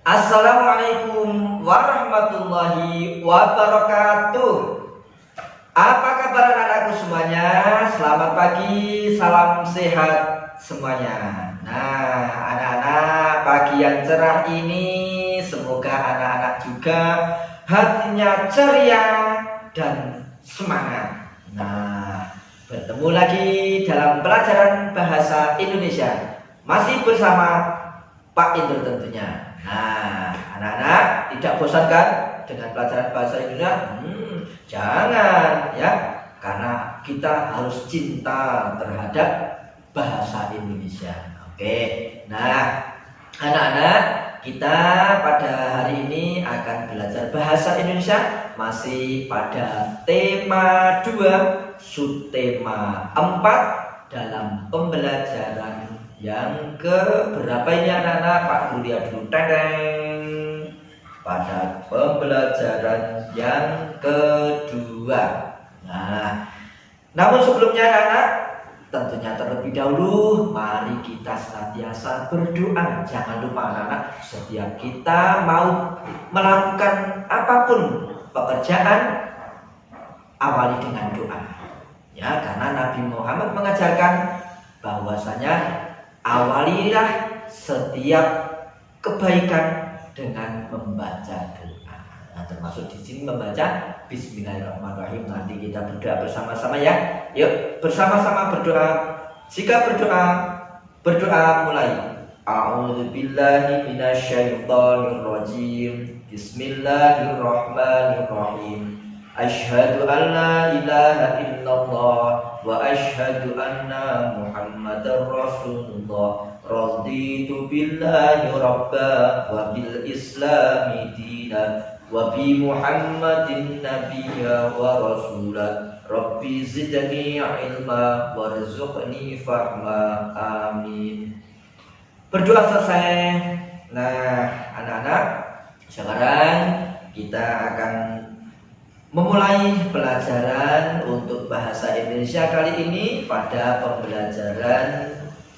Assalamualaikum warahmatullahi wabarakatuh. Apa kabar anak-anakku semuanya? Selamat pagi, salam sehat semuanya. Nah, anak-anak, pagi yang cerah ini semoga anak-anak juga hatinya ceria dan semangat. Nah, bertemu lagi dalam pelajaran bahasa Indonesia. Masih bersama Pak Indro tentunya. Nah, anak-anak tidak bosan kan dengan pelajaran bahasa Indonesia? Jangan ya, karena kita harus cinta terhadap bahasa Indonesia. Oke, nah anak-anak, kita pada hari ini akan belajar bahasa Indonesia masih pada tema 2, subtema 4 dalam pembelajaran yang ke berapa ini anak-anak? Pak Guru lihat dulu. Teng. Pada pembelajaran yang kedua. Nah, namun sebelumnya anak-anak, tentunya terlebih dahulu mari kita senantiasa berdoa. Jangan lupa anak-anak, setiap kita mau melakukan apapun pekerjaan, awali dengan doa. Ya, karena Nabi Muhammad mengajarkan bahwasanya awalilah setiap kebaikan dengan membaca doa. Nah, termasuk di sini membaca Bismillahirrahmanirrahim. Nanti kita berdoa bersama-sama ya. Yuk, bersama-sama berdoa. Jika berdoa mulai. A'udzubillahi minasyaitonirrajim. Bismillahirrahmanirrahim. Asyhadu an la ilaha illallah wa asyhadu anna Muhammadar Rasulullah. Raditu billahi rabba wa bil islami dina wa bi Muhammadin nabiyya wa rasula. Rabbi zidni ilma warzuqni fahma. Amin. Berdoa selesai. Nah, anak-anak, sekarang kita akan memulai pelajaran untuk bahasa Indonesia kali ini pada pembelajaran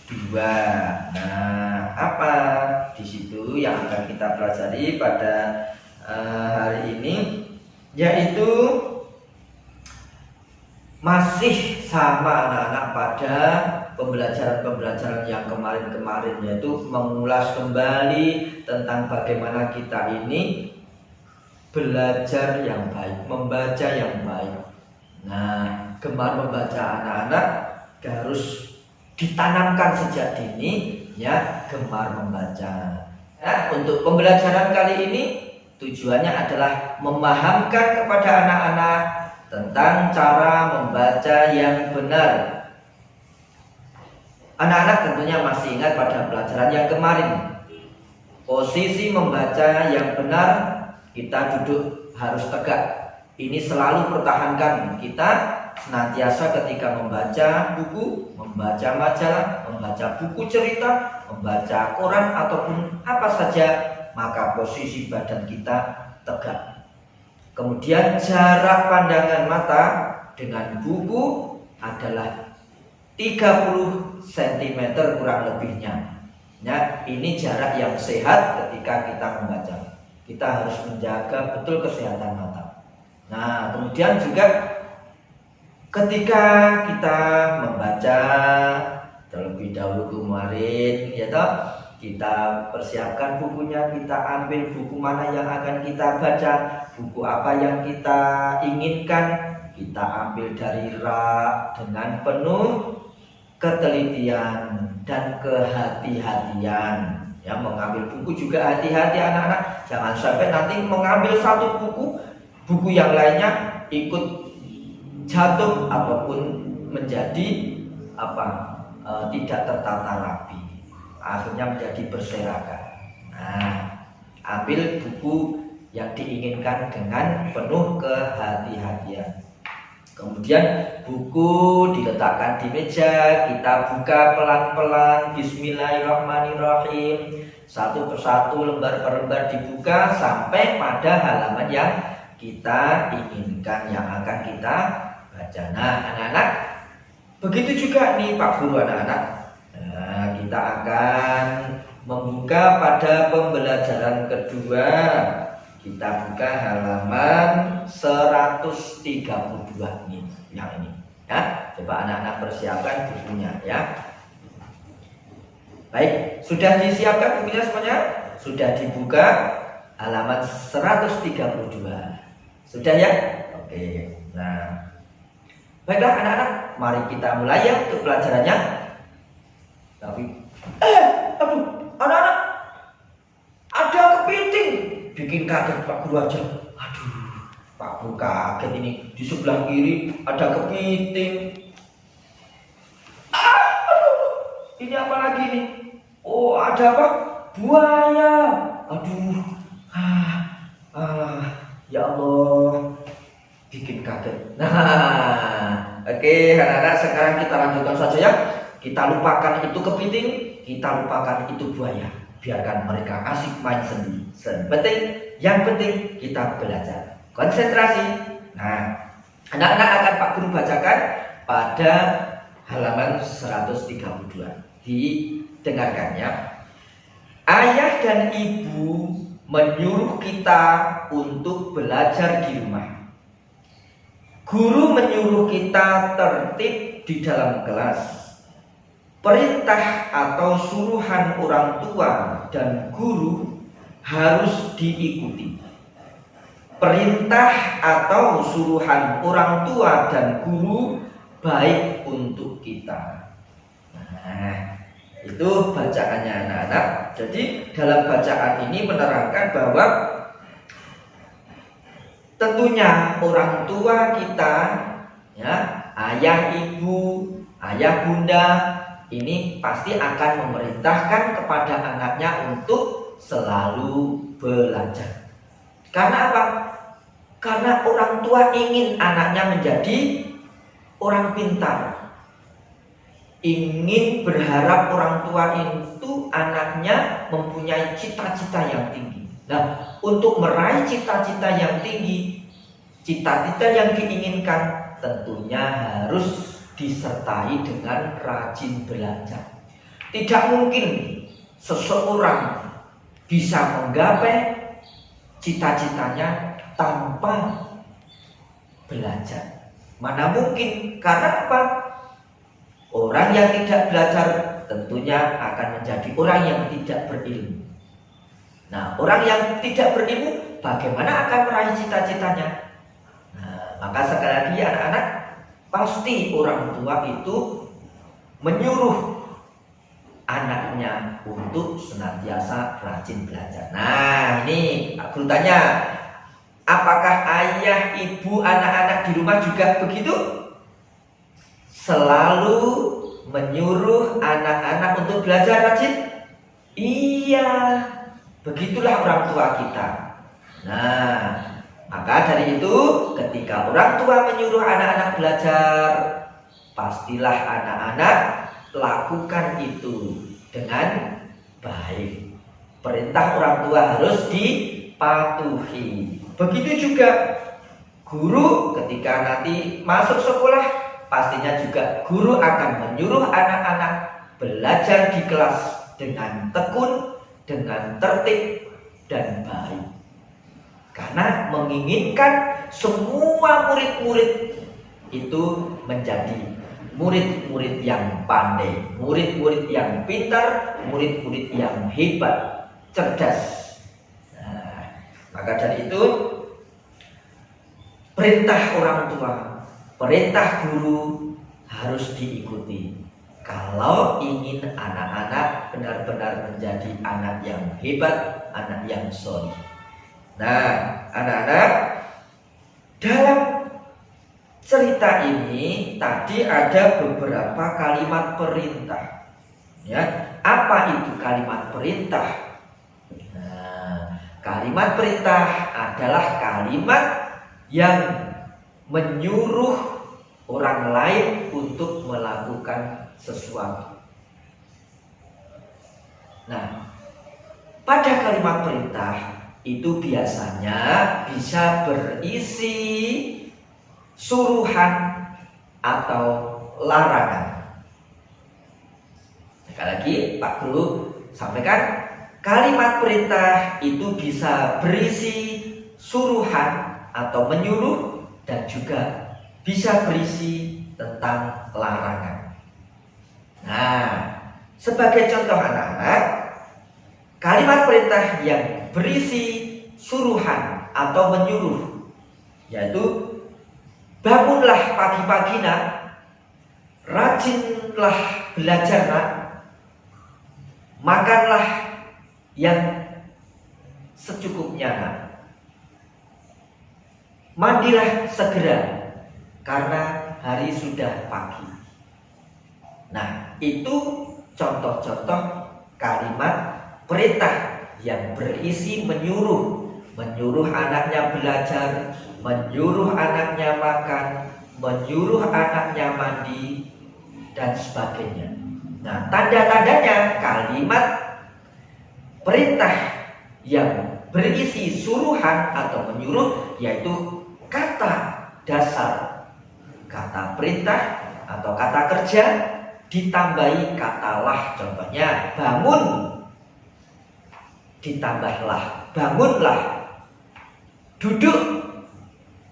2. Nah, apa di situ yang akan kita pelajari pada hari ini, yaitu masih sama anak-anak pada pembelajaran yang kemarin-kemarin, yaitu mengulas kembali tentang bagaimana kita ini belajar yang baik, membaca yang baik. Nah, gemar membaca anak-anak harus ditanamkan sejak dini ya, gemar membaca. Nah, untuk pembelajaran kali ini tujuannya adalah memahamkan kepada anak-anak tentang cara membaca yang benar. Anak-anak tentunya masih ingat pada pelajaran yang kemarin, posisi membaca yang benar, kita duduk harus tegak. Ini selalu pertahankan kita senantiasa ketika membaca buku, membaca majalah, membaca buku cerita, membaca koran ataupun apa saja, maka posisi badan kita tegak. Kemudian jarak pandangan mata dengan buku adalah 30 cm kurang lebihnya. Nah, ini jarak yang sehat ketika kita membaca. Kita harus menjaga betul kesehatan mata. Nah, kemudian juga ketika kita membaca terlebih dahulu kemarin, ya toh, kita persiapkan bukunya, kita ambil buku mana yang akan kita baca, buku apa yang kita inginkan, kita ambil dari rak dengan penuh ketelitian dan kehati-hatian. Ya, mengambil buku juga hati-hati anak-anak, jangan sampai nanti mengambil satu buku yang lainnya ikut jatuh ataupun menjadi tidak tertata rapi, akhirnya menjadi berserakan. Nah, ambil buku yang diinginkan dengan penuh kehati-hatian. Kemudian buku diletakkan di meja, kita buka pelan-pelan, Bismillahirrahmanirrahim. Satu persatu, lembar per lembar dibuka sampai pada halaman yang kita inginkan, yang akan kita baca. Nah, anak-anak, begitu juga nih Pak Guru anak-anak. Nah, kita akan membuka pada pembelajaran kedua. Kita buka halaman 132 ini, yang ini ya. Coba anak-anak persiapkan bukunya ya. Baik, sudah disiapkan bukunya semuanya? Sudah dibuka halaman 132. Sudah ya? Oke. Nah, baiklah anak-anak, mari kita mulai ya untuk pelajarannya. Tapi aduh, anak-anak, ada kepiting. Bikin kaget Pak Guru aja. Aduh, Pak Guru kaget ini. Di sebelah kiri ada kepiting. Aduh, ini apa lagi nih? Oh, ada apa? Buaya. Aduh, ya Allah, bikin kaget. Nah, oke anak-anak, sekarang kita lanjutkan saja ya. Kita lupakan itu kepiting, kita lupakan itu buaya. Biarkan mereka asik main sendiri. Yang penting kita belajar. Konsentrasi. Nah, anak-anak akan Pak Guru bacakan pada halaman 132. Didengarkan ya. Ayah dan ibu menyuruh kita untuk belajar di rumah. Guru menyuruh kita tertib di dalam kelas. Perintah atau suruhan orang tua dan guru harus diikuti. Perintah atau suruhan orang tua dan guru baik untuk kita. Nah, itu bacaannya anak-anak. Jadi dalam bacaan ini menerangkan bahwa tentunya orang tua kita ya, ayah ibu, ayah bunda ini pasti akan memerintahkan kepada anaknya untuk selalu belajar. Karena apa? Karena orang tua ingin anaknya menjadi orang pintar. Ingin berharap orang tua itu anaknya mempunyai cita-cita yang tinggi. Nah, untuk meraih cita-cita yang tinggi, cita-cita yang diinginkan tentunya harus disertai dengan rajin belajar. Tidak mungkin seseorang bisa menggapai cita-citanya tanpa belajar. Mana mungkin? Karena apa? Orang yang tidak belajar tentunya akan menjadi orang yang tidak berilmu. Nah, orang yang tidak berilmu bagaimana akan meraih cita-citanya? Nah, maka sekali lagi anak-anak, pasti orang tua itu menyuruh anaknya untuk senantiasa rajin belajar. Nah, ini Pak Guru tanya, apakah ayah, ibu, anak-anak di rumah juga begitu? Selalu menyuruh anak-anak untuk belajar rajin? Iya, begitulah orang tua kita. Nah, maka dari itu ketika orang tua menyuruh anak-anak belajar, pastilah anak-anak lakukan itu dengan baik. Perintah orang tua harus dipatuhi. Begitu juga guru ketika nanti masuk sekolah, pastinya juga guru akan menyuruh anak-anak belajar di kelas dengan tekun, dengan tertib dan baik. Karena menginginkan semua murid-murid itu menjadi murid-murid yang pandai, murid-murid yang pintar, murid-murid yang hebat, cerdas. Nah, maka dari itu perintah orang tua, perintah guru harus diikuti. Kalau ingin anak-anak benar-benar menjadi anak yang hebat, anak yang soleh. Nah, anak-anak, dalam cerita ini tadi ada beberapa kalimat perintah. Ya, apa itu kalimat perintah? Nah, kalimat perintah adalah kalimat yang menyuruh orang lain untuk melakukan sesuatu. Nah, pada kalimat perintah itu biasanya bisa berisi suruhan atau larangan. Sekali lagi Pak Guru sampaikan kalimat perintah itu bisa berisi suruhan atau menyuruh dan juga bisa berisi tentang larangan. Nah, sebagai contoh anak-anak, kalimat perintah yang berisi suruhan atau menyuruh yaitu bangunlah pagi-pagi nak, rajinlah belajar nak, makanlah yang secukupnya nak, mandilah segera karena hari sudah pagi. Nah, itu contoh-contoh kalimat perintah yang berisi menyuruh anaknya belajar, menyuruh anaknya makan, menyuruh anaknya mandi, dan sebagainya. Nah, tanda-tandanya kalimat perintah yang berisi suruhan atau menyuruh yaitu kata dasar, kata perintah atau kata kerja ditambahi kata lah. Contohnya bangun ditambahlah bangunlah, duduk,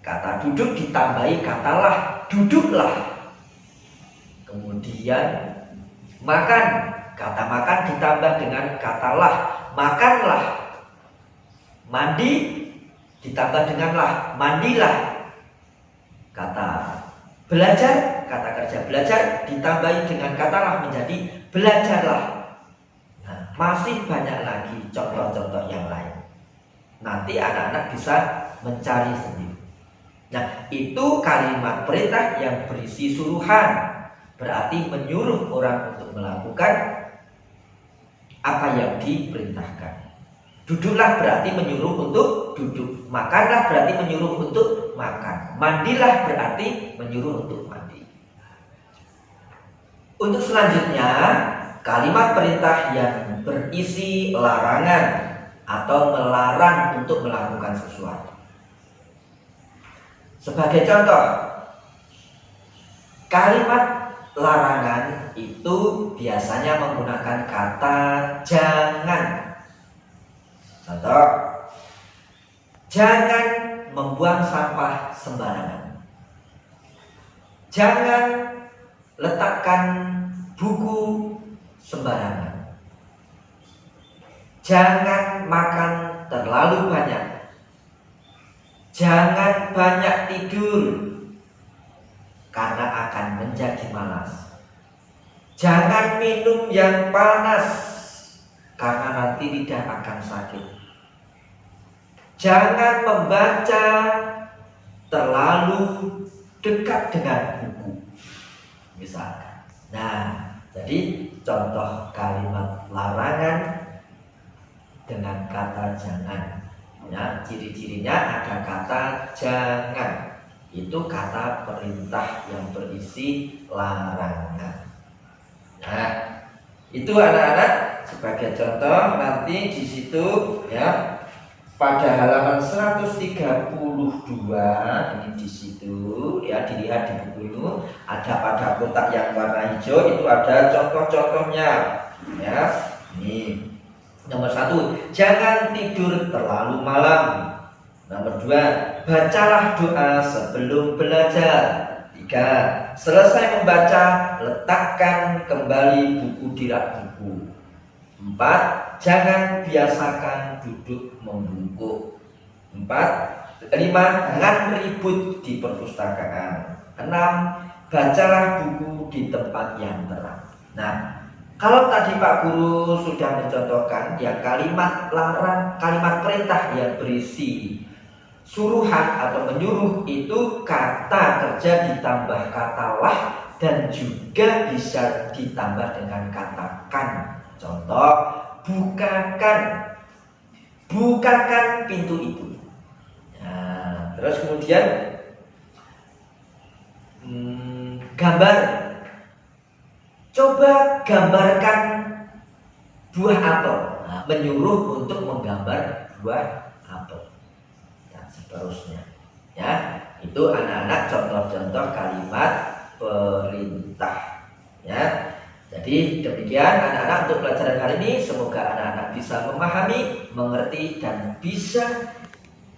kata duduk ditambahi kata lah duduklah, kemudian makan, kata makan ditambah dengan kata lah makanlah, mandi ditambah dengan lah mandilah, kata belajar, kata kerja belajar ditambahi dengan kata lah menjadi belajarlah. Nah, masih banyak lagi contoh-contoh yang lain. Nanti anak-anak bisa mencari sendiri. Nah, itu kalimat perintah yang berisi suruhan, berarti menyuruh orang untuk melakukan apa yang diperintahkan. Duduklah berarti menyuruh untuk duduk, makanlah berarti menyuruh untuk makan, mandilah berarti menyuruh untuk mandi. Untuk selanjutnya, kalimat perintah yang berisi larangan atau melarang untuk melakukan sesuatu. Sebagai contoh, kalimat larangan itu biasanya menggunakan kata jangan. Contoh, jangan membuang sampah sembarangan. Jangan letakkan buku sembarangan. Jangan makan terlalu banyak. Jangan banyak tidur karena akan menjadi malas. Jangan minum yang panas karena nanti tidak akan sakit. Jangan membaca terlalu dekat dengan buku, misalkan. Nah, jadi contoh kalimat larangan dengan kata jangan. Ya, ciri-cirinya ada kata jangan. Itu kata perintah yang berisi larangan. Nah, itu anak-anak sebagai contoh nanti di situ ya pada halaman 132 ini di situ ya dilihat di buku itu ada pada kotak yang warna hijau itu ada contoh-contohnya ya. Ini nomor 1, jangan tidur terlalu malam. Nomor 2, bacalah doa sebelum belajar. 3, selesai membaca letakkan kembali buku di rak buku. 4, jangan biasakan duduk membungkuk. 5, jangan ribut di perpustakaan. 6, bacalah buku di tempat yang terang. Nah, kalau tadi Pak Guru sudah mencontohkan ya kalimat larang, kalimat perintah yang berisi suruhan atau menyuruh itu kata kerja ditambah kata lah dan juga bisa ditambah dengan kata kan. Contoh, bukakan pintu itu. Nah, terus kemudian gambar. Coba gambarkan buah apel. Nah, menyuruh untuk menggambar buah apel. Dan seterusnya. Ya, itu anak-anak contoh-contoh kalimat perintah. Ya. Jadi demikian anak-anak untuk pelajaran hari ini. Semoga anak-anak bisa memahami, mengerti, dan bisa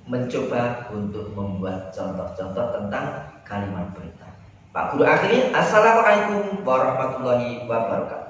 mencoba untuk membuat contoh-contoh tentang kalimat perintah. Pak Guru akhiri, Assalamualaikum warahmatullahi wabarakatuh.